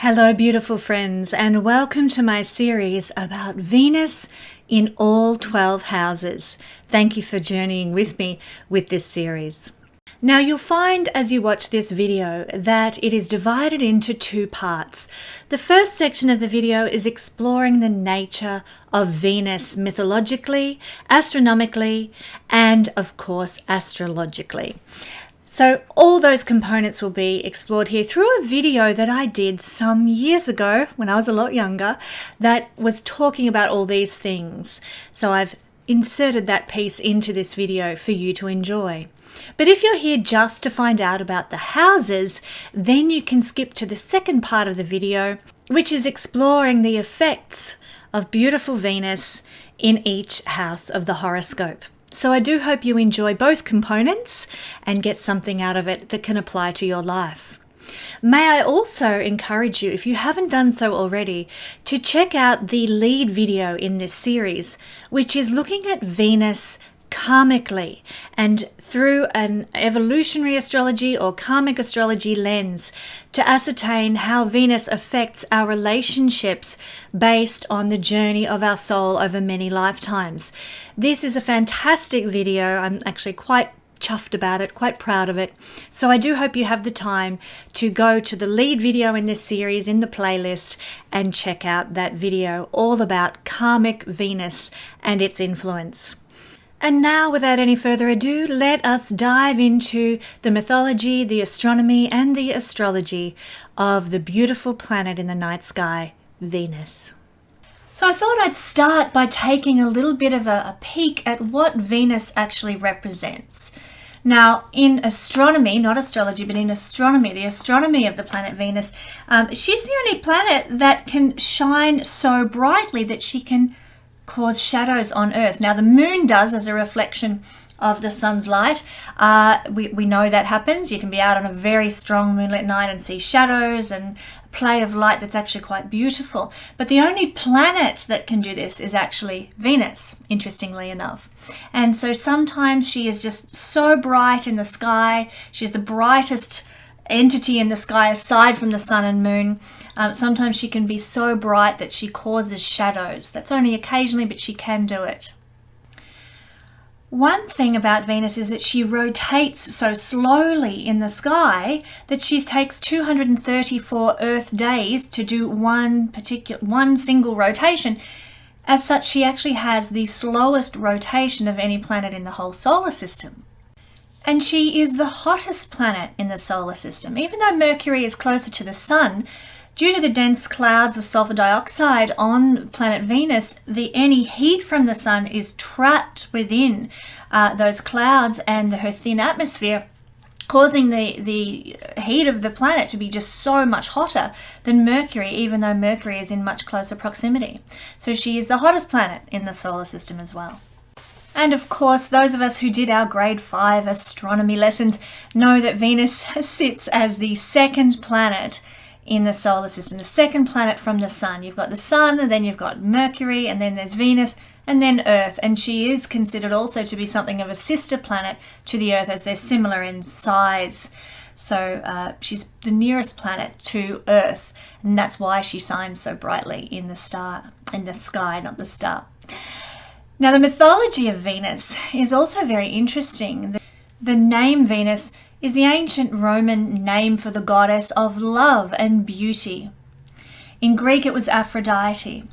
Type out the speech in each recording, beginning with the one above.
Hello, beautiful friends, and welcome to my series about Venus in all 12 houses. Thank you for journeying with me with this series. Now, you'll find as you watch this video that it is divided into two parts. The first section of the video is exploring the nature of Venus mythologically, astronomically, and of course, astrologically. So all those components will be explored here through a video that I did some years ago when I was a lot younger that was talking about all these things. So I've inserted that piece into this video for you to enjoy. But if you're here just to find out about the houses, then you can skip to the second part of the video, which is exploring the effects of beautiful Venus in each house of the horoscope. So I do hope you enjoy both components and get something out of it that can apply to your life. May I also encourage you, if you haven't done so already, to check out the lead video in this series, which is looking at Venus karmically and through an evolutionary astrology or karmic astrology lens to ascertain how Venus affects our relationships based on the journey of our soul over many lifetimes. This is a fantastic video. I'm actually quite chuffed about it, quite proud of it. So I do hope you have the time to go to the lead video in this series in the playlist and check out that video all about karmic Venus and its influence. And now, without any further ado, let us dive into the mythology, the astronomy, and the astrology of the beautiful planet in the night sky, Venus. So I thought I'd start by taking a little bit of a peek at what Venus actually represents. Now, in astronomy, not astrology, but in astronomy, the astronomy of the planet Venus, she's the only planet that can shine so brightly that she can cause shadows on Earth. Now, the moon does as a reflection of the sun's light. We know that happens. You can be out on a very strong moonlit night and see shadows and play of light that's actually quite beautiful. But the only planet that can do this is actually Venus, interestingly enough. And so sometimes she is just so bright in the sky. She's the brightest entity in the sky aside from the sun and moon. Sometimes she can be so bright that she causes shadows. That's only occasionally, but she can do it. One thing about Venus is that she rotates so slowly in the sky that she takes 234 Earth days to do one single rotation. As such, she actually has the slowest rotation of any planet in the whole solar system. And she is the hottest planet in the solar system. Even though Mercury is closer to the sun, due to the dense clouds of sulfur dioxide on planet Venus, any heat from the sun is trapped within those clouds and her thin atmosphere, causing the heat of the planet to be just so much hotter than Mercury, even though Mercury is in much closer proximity. So she is the hottest planet in the solar system as well. And of course, those of us who did our grade 5 astronomy lessons know that Venus sits as the second planet in the solar system, the second planet from the sun. You've got the sun, and then you've got Mercury, and then there's Venus, and then Earth. And she is considered also to be something of a sister planet to the Earth, as they're similar in size. So she's the nearest planet to Earth, and that's why she shines so brightly in the sky, not the star. Now, the mythology of Venus is also very interesting. The name Venus is the ancient Roman name for the goddess of love and beauty. In Greek, it was Aphrodite.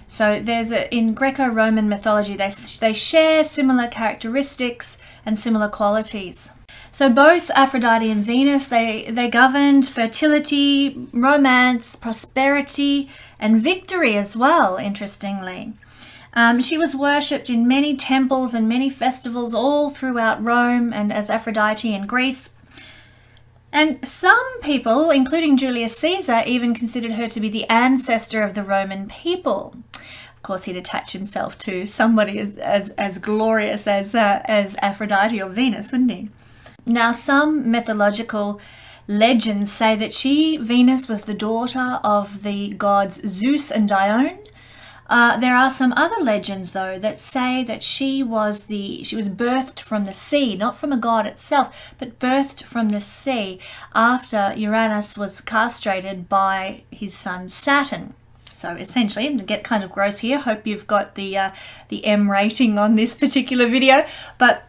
So in Greco-Roman mythology, they share similar characteristics and similar qualities. So both Aphrodite and Venus, they governed fertility, romance, prosperity, and victory as well, interestingly. She was worshipped in many temples and many festivals all throughout Rome and as Aphrodite in Greece. And some people, including Julius Caesar, even considered her to be the ancestor of the Roman people. Of course, he'd attach himself to somebody as glorious as Aphrodite or Venus, wouldn't he? Now, some mythological legends say that Venus was the daughter of the gods Zeus and Dione. There are some other legends, though, that say that she was birthed from the sea, not from a god itself, but birthed from the sea after Uranus was castrated by his son Saturn. So essentially, to get kind of gross here, hope you've got the M rating on this particular video, but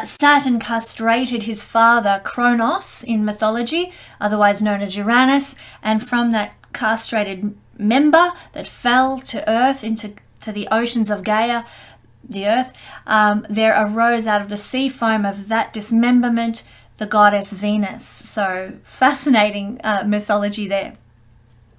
Saturn castrated his father Kronos in mythology, otherwise known as Uranus, and from that castrated member that fell to earth into the oceans of Gaia, the earth, there arose out of the sea foam of that dismemberment the goddess Venus. So fascinating mythology there.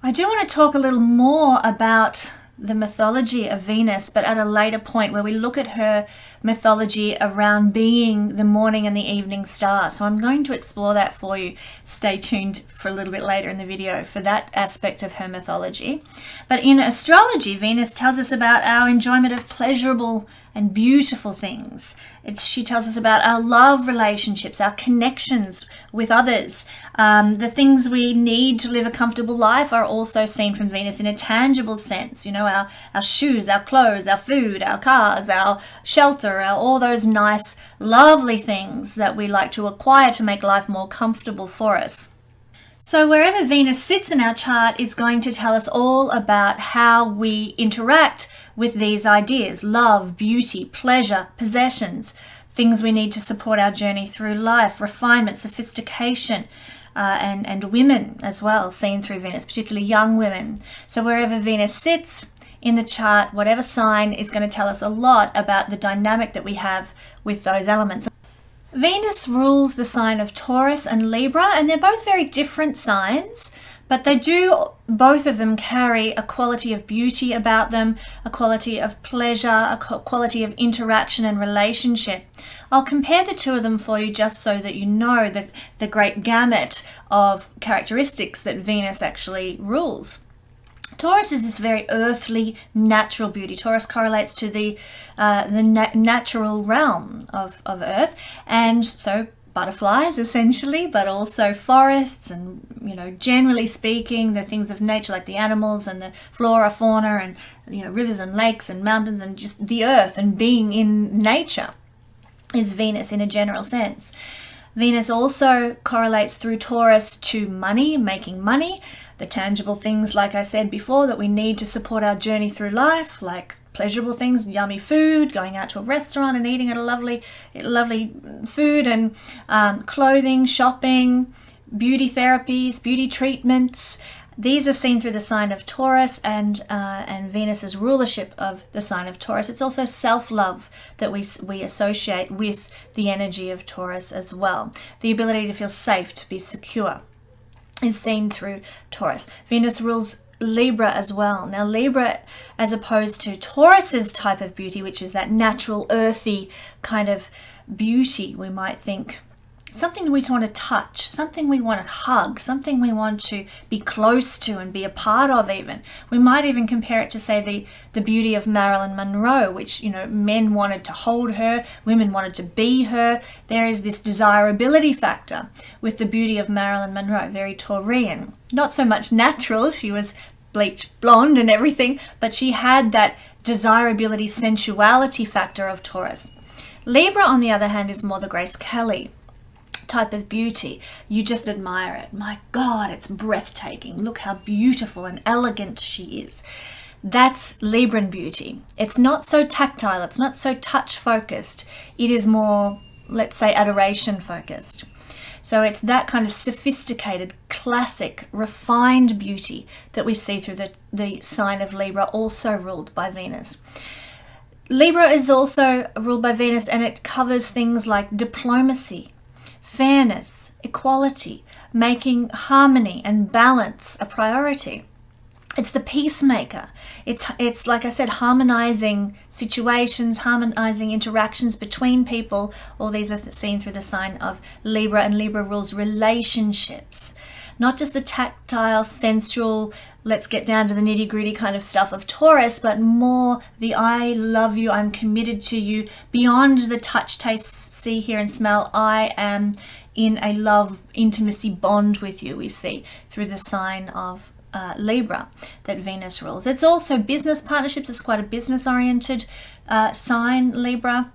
I do want to talk a little more about the mythology of Venus, but at a later point, where we look at her mythology around being the morning and the evening star. So I'm going to explore that for you. Stay tuned for a little bit later in the video for that aspect of her mythology. But in astrology, Venus tells us about our enjoyment of pleasurable and beautiful things. She tells us about our love relationships, our connections with others. The things we need to live a comfortable life are also seen from Venus in a tangible sense. You know, our shoes, our clothes, our food, our cars, our shelter, all those nice, lovely things that we like to acquire to make life more comfortable for us. So wherever Venus sits in our chart is going to tell us all about how we interact with these ideas: love, beauty, pleasure, possessions, things we need to support our journey through life, refinement, sophistication, and women as well, seen through Venus, particularly young women. So wherever Venus sits in the chart, whatever sign, is going to tell us a lot about the dynamic that we have with those elements. Venus rules the sign of Taurus and Libra, and they're both very different signs, but they do, both of them, carry a quality of beauty about them, a quality of pleasure, a quality of interaction and relationship. I'll compare the two of them for you just so that you know the great gamut of characteristics that Venus actually rules. Taurus is this very earthly, natural beauty. Taurus correlates to the natural realm of Earth, and so butterflies essentially, but also forests and, you know, generally speaking, the things of nature like the animals and the flora, fauna, and, you know, rivers and lakes and mountains and just the earth and being in nature is Venus in a general sense. Venus also correlates through Taurus to money, making money, the tangible things, like I said before, that we need to support our journey through life, like pleasurable things, yummy food, going out to a restaurant and eating at a lovely food, and clothing, shopping, beauty therapies, beauty treatments. These are seen through the sign of Taurus and Venus's rulership of the sign of Taurus. It's also self-love that we associate with the energy of Taurus as well. The ability to feel safe, to be secure, is seen through Taurus. Venus rules Libra as well. Now Libra, as opposed to Taurus's type of beauty, which is that natural, earthy kind of beauty, we might think something we want to touch, something we want to hug, something we want to be close to and be a part of even. We might even compare it to, say, the beauty of Marilyn Monroe, which, you know, men wanted to hold her, women wanted to be her. There is this desirability factor with the beauty of Marilyn Monroe, very Taurian. Not so much natural, she was bleached blonde and everything, but she had that desirability, sensuality factor of Taurus. Libra, on the other hand, is more the Grace Kelly type of beauty. You just admire it. My God, it's breathtaking. Look how beautiful and elegant she is. That's Libran beauty. It's not so tactile. It's not so touch focused. It is more, let's say, adoration focused. So it's that kind of sophisticated, classic, refined beauty that we see through the sign of Libra, also ruled by Venus. Libra is also ruled by Venus, and it covers things like diplomacy, fairness, equality, making harmony and balance a priority. It's the peacemaker. It's like I said, harmonizing situations, harmonizing interactions between people. All these are seen through the sign of Libra, and Libra rules relationships. Not just the tactile, sensual, let's get down to the nitty-gritty kind of stuff of Taurus, but more the I love you, I'm committed to you, beyond the touch, taste, see, hear, and smell. I am in a love, intimacy bond with you, we see through the sign of Libra that Venus rules. It's also business partnerships. It's quite a business-oriented sign, Libra.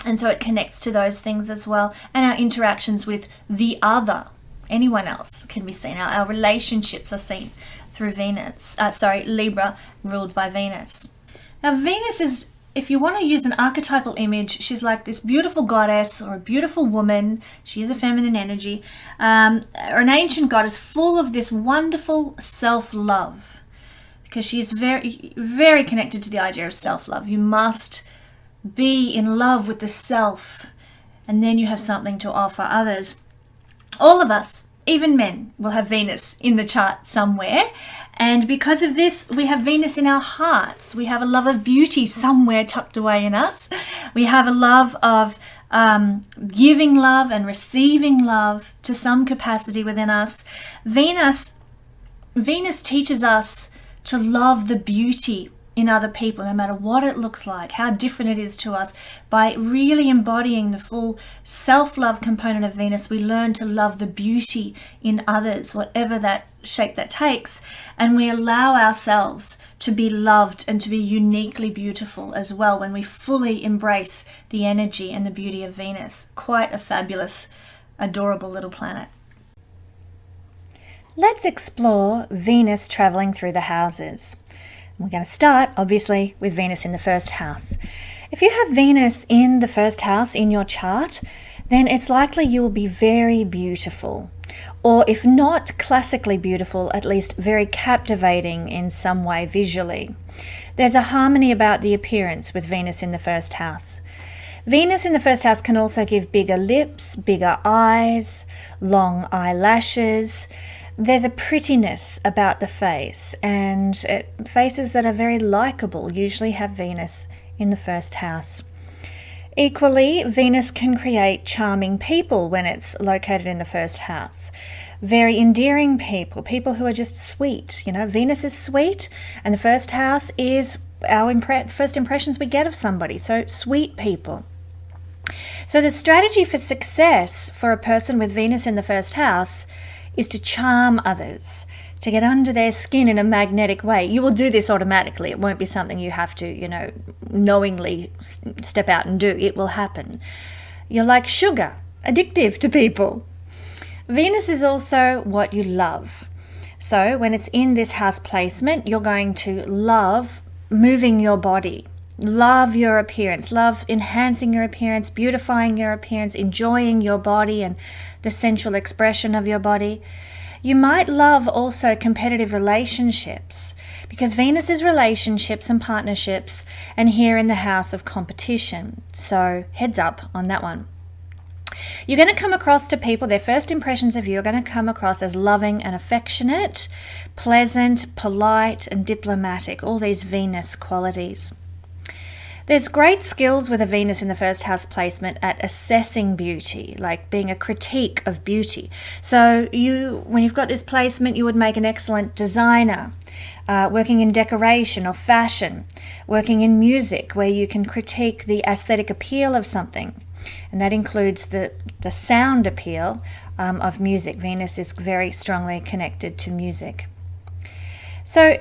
And so it connects to those things as well. And our interactions with the other, anyone else, can be seen. Our relationships are seen through Venus. Libra ruled by Venus. Now Venus is, if you want to use an archetypal image, she's like this beautiful goddess or a beautiful woman. She is a feminine energy, or an ancient goddess full of this wonderful self-love, because she is very, very connected to the idea of self-love. You must be in love with the self, and then you have something to offer others. All of us, even men, will have Venus in the chart somewhere, and because of this, we have Venus in our hearts. We have a love of beauty somewhere tucked away in us. We have a love of giving love and receiving love to some capacity within us. Venus teaches us to love the beauty in other people, no matter what it looks like, how different it is to us. By really embodying the full self-love component of Venus, we learn to love the beauty in others, whatever that shape that takes, and we allow ourselves to be loved and to be uniquely beautiful as well when we fully embrace the energy and the beauty of Venus. Quite a fabulous, adorable little planet. Let's explore Venus traveling through the houses. We're going to start, obviously, with Venus in the first house. If you have Venus in the first house in your chart, then it's likely you will be very beautiful. Or if not classically beautiful, at least very captivating in some way visually. There's a harmony about the appearance with Venus in the first house. Venus in the first house can also give bigger lips, bigger eyes, long eyelashes. There's a prettiness about the face, and faces that are very likable usually have Venus in the first house. Equally, Venus can create charming people when it's located in the first house. Very endearing people, people who are just sweet. Venus is sweet, and the first house is our first impressions we get of somebody. So sweet people. So the strategy for success for a person with Venus in the first house is to charm others, to get under their skin in a magnetic way. You will do this automatically. It won't be something you have to, knowingly step out and do. It will happen. You're like sugar, addictive to people. Venus is also what you love. So when it's in this house placement, you're going to love moving your body, love your appearance, love enhancing your appearance, beautifying your appearance, enjoying your body and the sensual expression of your body. You might love also competitive relationships, because Venus is relationships and partnerships, and here in the house of competition. So heads up on that one. You're going to come across to people, their first impressions of you are going to come across as loving and affectionate, pleasant, polite, and diplomatic, all these Venus qualities. There's great skills with a Venus in the first house placement at assessing beauty, like being a critique of beauty. So when you've got this placement, you would make an excellent designer, working in decoration or fashion, working in music, where you can critique the aesthetic appeal of something. And that includes the sound appeal of music. Venus is very strongly connected to music. So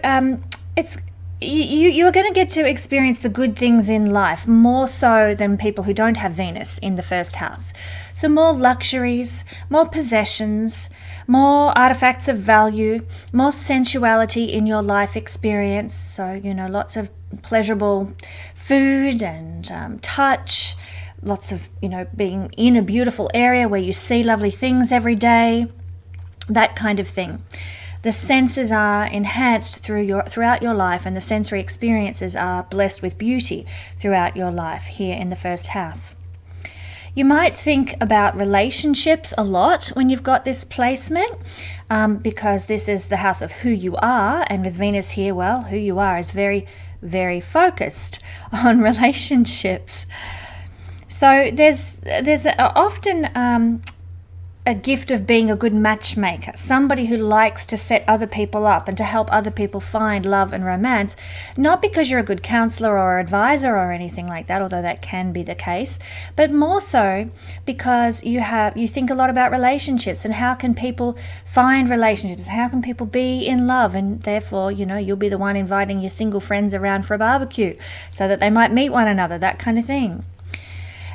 you are going to get to experience the good things in life more so than people who don't have Venus in the first house. So more luxuries, more possessions, more artifacts of value, more sensuality in your life experience. So, lots of pleasurable food and touch, lots of, being in a beautiful area where you see lovely things every day, that kind of thing. The senses are enhanced throughout your life, and the sensory experiences are blessed with beauty throughout your life here in the first house. You might think about relationships a lot when you've got this placement, because this is the house of who you are, and with Venus here, well, who you are is very, very focused on relationships. So there's often a gift of being a good matchmaker, somebody who likes to set other people up and to help other people find love and romance, not because you're a good counselor or advisor or anything like that, although that can be the case, but more so because you think a lot about relationships and how can people find relationships, how can people be in love, and therefore, you'll be the one inviting your single friends around for a barbecue so that they might meet one another, that kind of thing.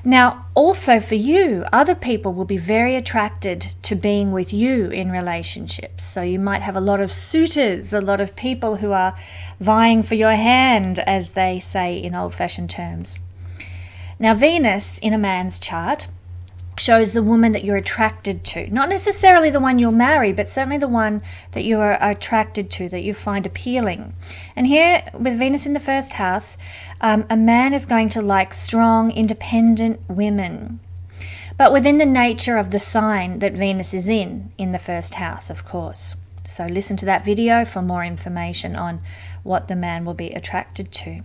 Now, also for you, other people will be very attracted to being with you in relationships. So you might have a lot of suitors, a lot of people who are vying for your hand, as they say in old-fashioned terms. Now, Venus in a man's chart shows the woman that you're attracted to. Not necessarily the one you'll marry, but certainly the one that you are attracted to, that you find appealing. And here, with Venus in the first house, a man is going to like strong, independent women. But within the nature of the sign that Venus is in the first house, of course. So listen to that video for more information on what the man will be attracted to.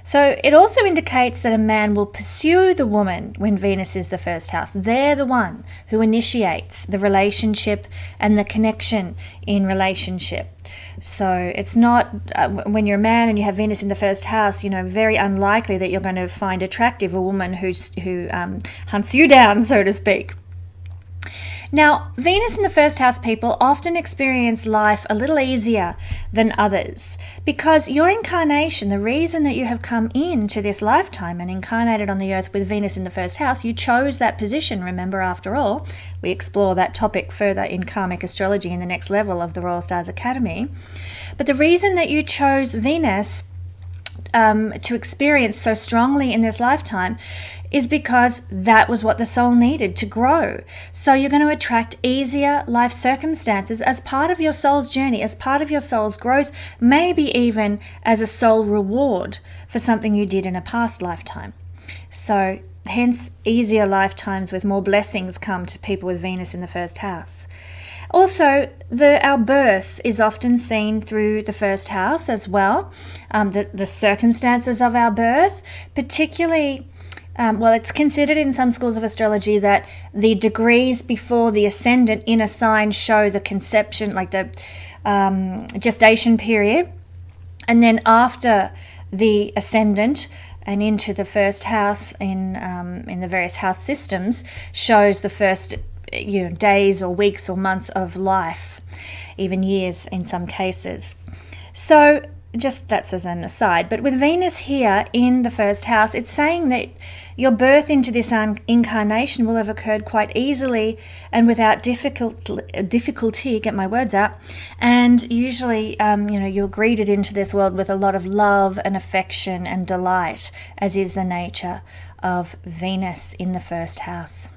So it also indicates that a man will pursue the woman when Venus is the first house. They're the one who initiates the relationship and the connection in relationship. So it's not, when you're a man and you have Venus in the first house, very unlikely that you're going to find attractive a woman who hunts you down, so to speak. Now, Venus in the first house people often experience life a little easier than others because your incarnation, the reason that you have come into this lifetime and incarnated on the earth with Venus in the first house, you chose that position, remember, after all. We explore that topic further in Karmic Astrology in the next level of the Royal Stars Academy. But the reason that you chose Venus to experience so strongly in this lifetime is because that was what the soul needed to grow. So you're going to attract easier life circumstances as part of your soul's journey, as part of your soul's growth, maybe even as a soul reward for something you did in a past lifetime. So hence, easier lifetimes with more blessings come to people with Venus in the first house. Also, our birth is often seen through the first house as well. The circumstances of our birth, particularly, it's considered in some schools of astrology that the degrees before the ascendant in a sign show the conception, like the gestation period. And then after the ascendant and into the first house in the various house systems shows the first days or weeks or months of life, even years in some cases. So just that's as an aside. But with Venus here in the first house, it's saying that your birth into this incarnation will have occurred quite easily and without difficulty, get my words out. And usually, you're greeted into this world with a lot of love and affection and delight, as is the nature of Venus in the first house.